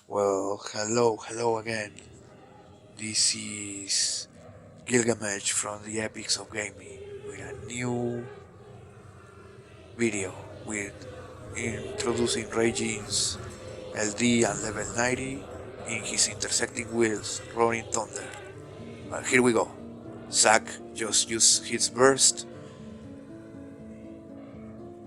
Well, hello again. This is Gilgamesh from the Epics of Gaming with a new video with introducing Raijin's LD and level 90 in his intersecting wheels, Roaring Thunder. But here we go. Zack just used his burst.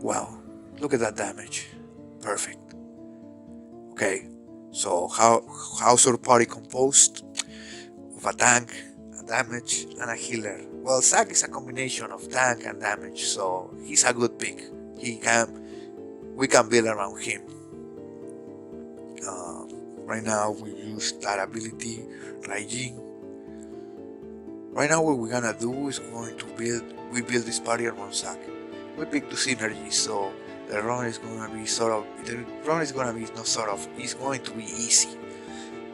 Wow, look at that damage. Perfect. Okay, so how's our party composed? Of a tank, a damage, and a healer. Well, Zack is a combination of tank and damage, so he's a good pick. We can build around him. Uh, right now we use that ability, Raijin. Right now what we're gonna do is we build this party around Zack. We pick the synergy, so the run is gonna be it's going to be easy.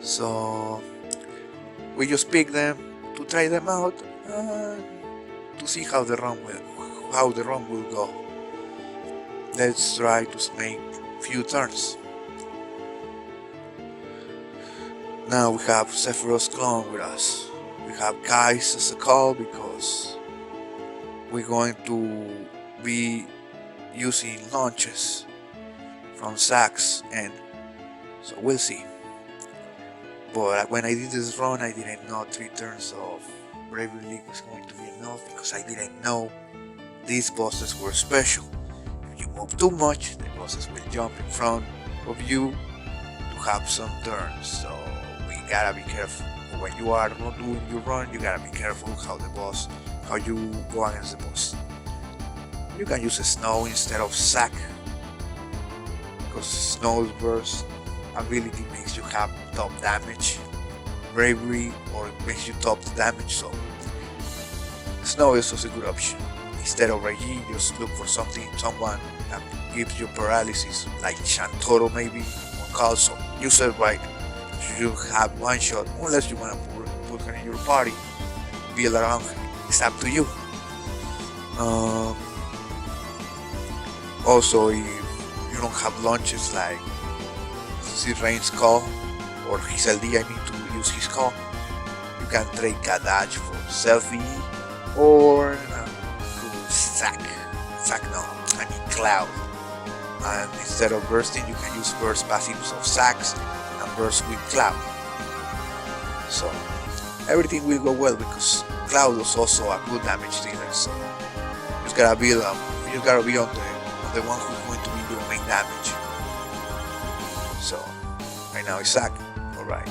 So we just pick them to try them out and to see how the run will go. Let's try to make few turns. Now we have Sephiroth's clone with us. We have Guys as a call because we're going to be using launches from Zack's end. So we'll see. But when I did this run, I didn't know 3 turns of Bravery League was going to be enough because I didn't know these bosses were special. If you move too much, the bosses will jump in front of you to have some turns. So we gotta be careful. When you are not doing your run, you gotta be careful how you go against the boss. You can use Snow instead of Zack because Snow's burst ability makes you have top damage, bravery, or it makes you top damage, so Snow is also a good option. Instead of Raijin, just look for someone that gives you paralysis, like Shantoro maybe, or Calso. Use it right. You have one shot, unless you want to put her in your party, build around her. It's up to you. Also, if you don't have launches like Rain's call or his LD, I mean to use his call, you can trade Kadaj for selfie or Zack. Cloud. And instead of bursting, you can use burst passives of Zack's and burst with Cloud. So everything will go well because Cloud was also a good damage dealer. So you just gotta be on the one who's going to be doing main damage. So right now it's Zack, alright.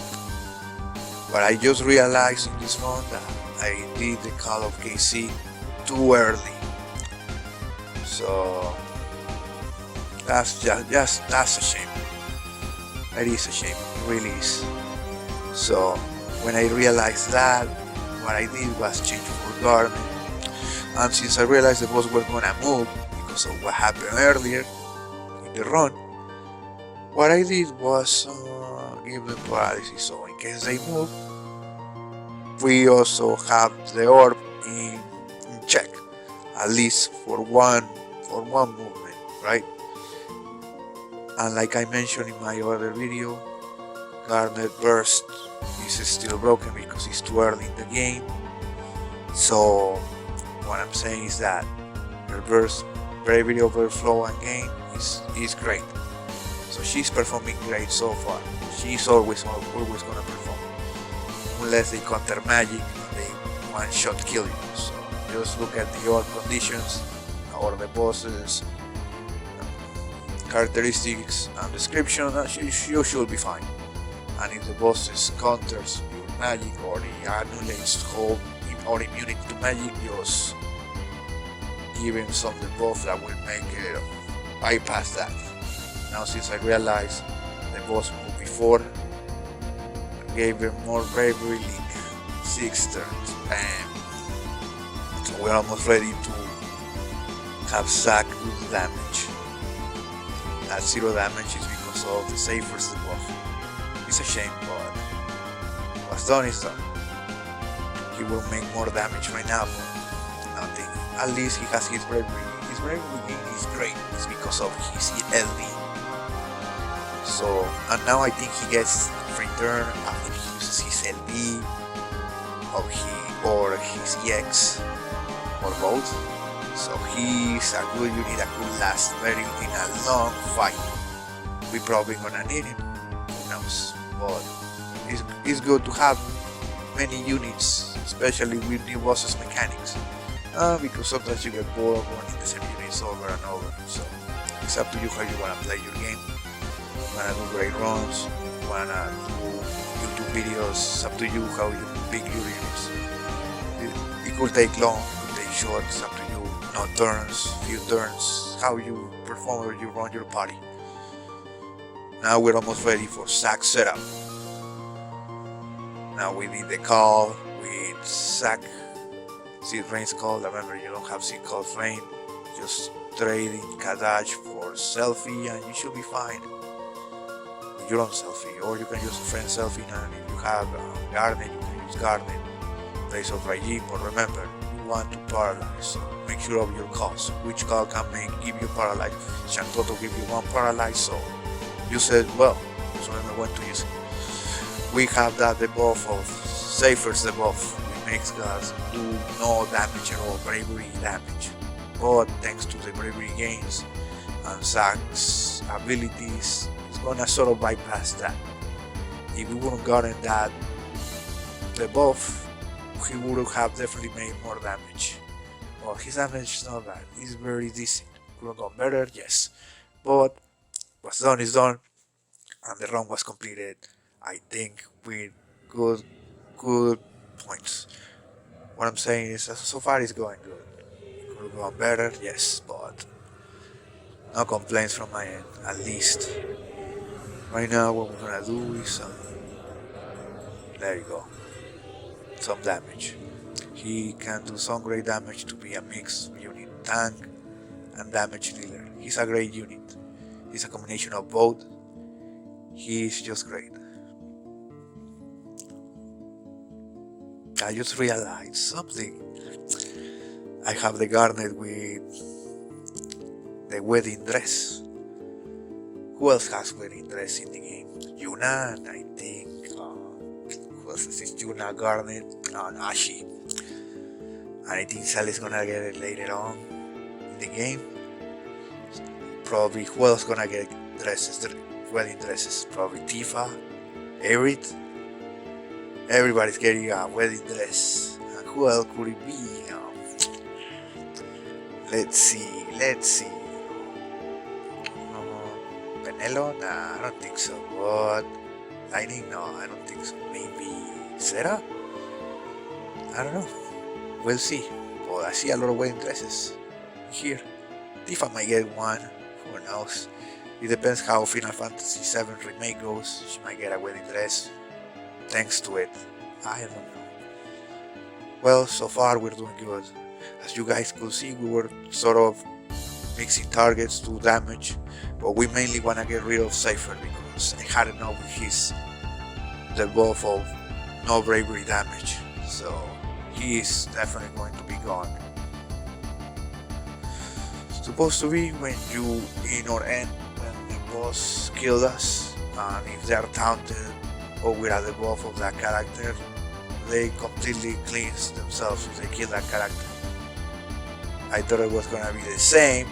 But I just realized in this run that I did the call of KC too early. So that's a shame. That is a shame, it really is. So when I realized that, what I did was change for Garden. And since I realized the boss was gonna move because of what happened earlier in the run, what I did was give them paralysis, so in case they move, we also have the orb in check, at least for one movement, right? And like I mentioned in my other video, Garnet Burst is still broken because it's too early in the game. So what I'm saying is that her burst bravery overflow and gain is great. So she's performing great so far. She's always gonna perform. Unless they counter magic and they one shot kill you. So just look at the odd conditions or the boss's characteristics and description and you should be fine. And if the bosses counters your magic or he annihilates hold or immunity to magic, just give him some debuff that will make it bypass that. Now since I realized the boss moved before, I gave him more bravery league, 6 turns, bam. So we're almost ready to have Zack do the damage. That 0 damage is because of the Safer's debuff. It's a shame, but what's done is done. He will make more damage right now, but nothing. At least he has his bravery. His bravery is great. It's because of his LD. So, and now I think he gets free turn after he uses his LB or his EX or both. So he's a good unit that could last in a long fight. We probably gonna need him, who knows, but it's good to have many units, especially with new bosses mechanics, because sometimes you get bored of running the same units over and over. So it's up to you how you wanna play your game. You wanna do great runs, you wanna do YouTube videos, it's up to you how you pick your units. It could take long, it could take short, it's up to you. No turns, few turns, how you perform or you run your party. Now we're almost ready for Zack's setup. Now we did the call with Zack. Seed Rain's call. Remember, you don't have Seed call Rain. Just trade in Kadaj for selfie and you should be fine. With your own selfie, or you can use a friend selfie. And if you have Garden, you can use Garden in place of Raijin. But remember, you want to paralyze. So make sure of your calls. Which call can give you paralyze? Shantoto give you one paralyze. So you said, well, so remember when to use it. We have that debuff of Safer's debuff. It makes us do no damage at all, bravery damage. But thanks to the bravery gains and Zack's abilities, it's gonna sort of bypass that. If we wouldn't gotten that debuff, he would have definitely made more damage. Well, his damage is not bad, it's very decent. Could have gone better, yes. But what's done is done, and the run was completed, I think, with good points. What I'm saying is, so far it's going good. Could have gone better, yes, but no complaints from my end, at least. Right now, what we're gonna do is, there you go, some damage. He can do some great damage to be a mixed unit, tank and damage dealer. He's a great unit. He's a combination of both. He's just great. I just realized something. I have the garnet with the wedding dress. Who else has wedding dress in the game? Yuna, I think. Who else is this? Yuna, Garnet, Ashi. And I think Sally's gonna get it later on in the game. Probably who else gonna get dresses, wedding dresses? Probably Tifa, Erit. Everybody's getting a wedding dress. And who else could it be? Let's see. Penelo? Nah, I don't think so. What? Lightning? No, I don't think so. Maybe Sarah? I don't know. We'll see. But I see a lot of wedding dresses here. Tifa might get one. Who knows? It depends how Final Fantasy VII Remake goes. She might get a wedding dress. Thanks to it. I don't know. Well, so far we're doing good. As you guys could see, we were sort of mixing targets to damage, but we mainly want to get rid of Cypher because I had enough with his debuff of no bravery damage, so he is definitely going to be gone. Supposed to be when you in or end when the boss killed us, and if they are taunted or with a debuff of that character, they completely cleanse themselves if they kill that character. I thought it was gonna be the same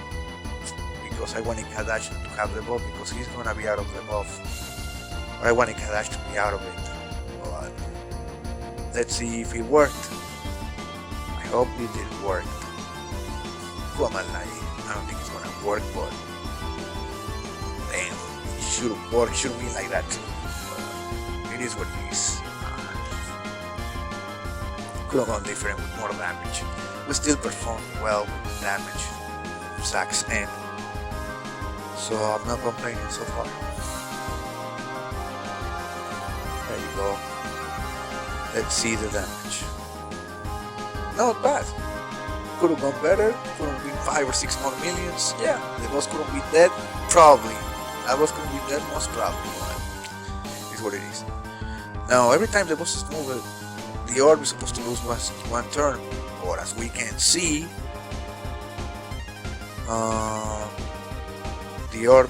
because I wanted Kadaj to have the buff because he's gonna be out of the buff. But I wanted Kadaj to be out of it. But let's see if it worked. I hope it did work. Who am I lying? I don't think it's gonna work, but damn, it should work. It shouldn't be like that too. But it is what it is. Could have gone different with more damage. We still performed well with damage, Zack's end, so I'm not complaining so far. There you go. Let's see the damage. Not bad. Could have gone better. Could have been 5 or 6 more millions. Yeah, the boss could have been dead. Probably. That boss could have been dead most probably. It's what it is. Now every time the boss is moving, the orb is supposed to lose one turn. But as we can see, the orb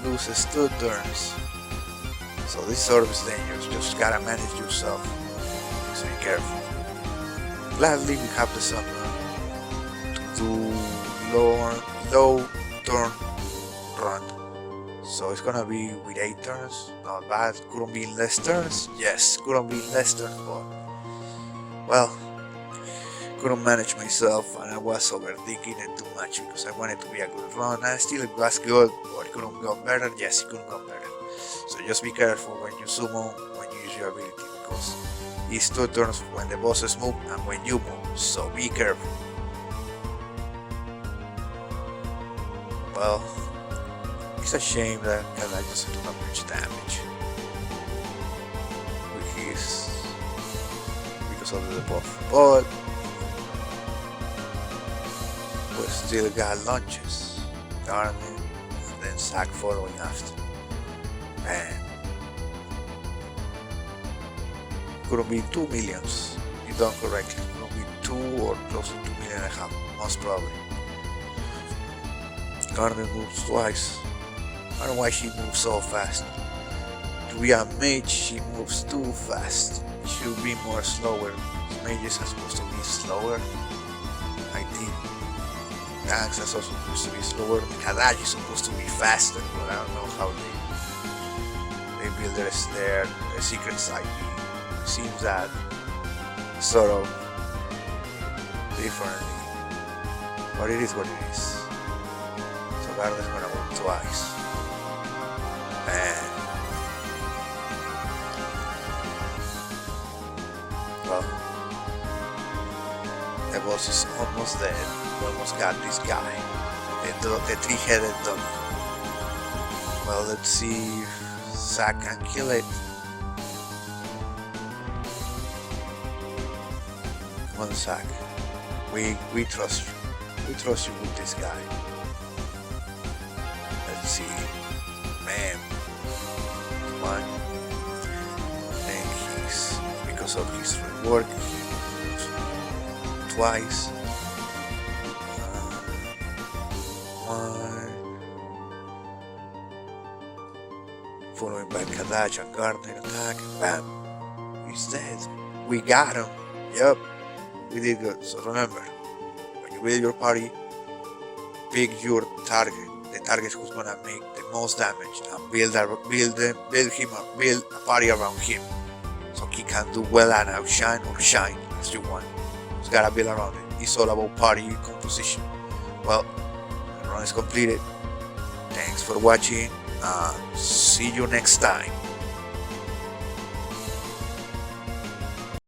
loses 2 turns. So this sort of is dangerous, just gotta manage yourself, so be careful. Lastly, we have the summoner to do low turn run. So it's gonna be with 8 turns, not bad. Couldn't be in less turns, yes, couldn't be in less turns, but well, couldn't manage myself and I was overthinking it too much because I wanted to be a good run and still it was good, but it couldn't go better, yes it couldn't go better. So just be careful when you summon, when you use your ability, because it's 2 turns when the bosses move and when you move, so be careful. Well, it's a shame that Kadaj doesn't do much damage with his, because of the buff, but we still got launches, darn it, and then Zack following after. Man, couldn't be 2 millions, you done correctly, couldn't be 2 or close to 2 million and a half, most probably. Garden moves twice. I don't know why she moves so fast. To be a mage, she moves too fast. She should be more slower. Mages are supposed to be slower. I think tanks are also supposed to be slower. Kadaj is supposed to be faster, but I don't know how they build their secret side. It seems that sort of differently, but it is what it is. So Garden's gonna move twice. Man. Well, the boss is almost dead. We almost got this guy. The 3-headed dog. Well, let's see if Zack can kill it. Come on, Zack. We trust you. We trust you with this guy. Let's see. Man. Come on. And he's, because of his reward, twice. One. Following by Kadaj and Gardner attack. Bam. He's dead. We got him. Yep. We did good. So remember, when you build your party, pick your target. The target who's gonna make the most damage, and build a party around him, so he can do well and outshine or shine as you want. Just gotta build around it. It's all about party composition. Well, the run is completed. Thanks for watching. See you next time.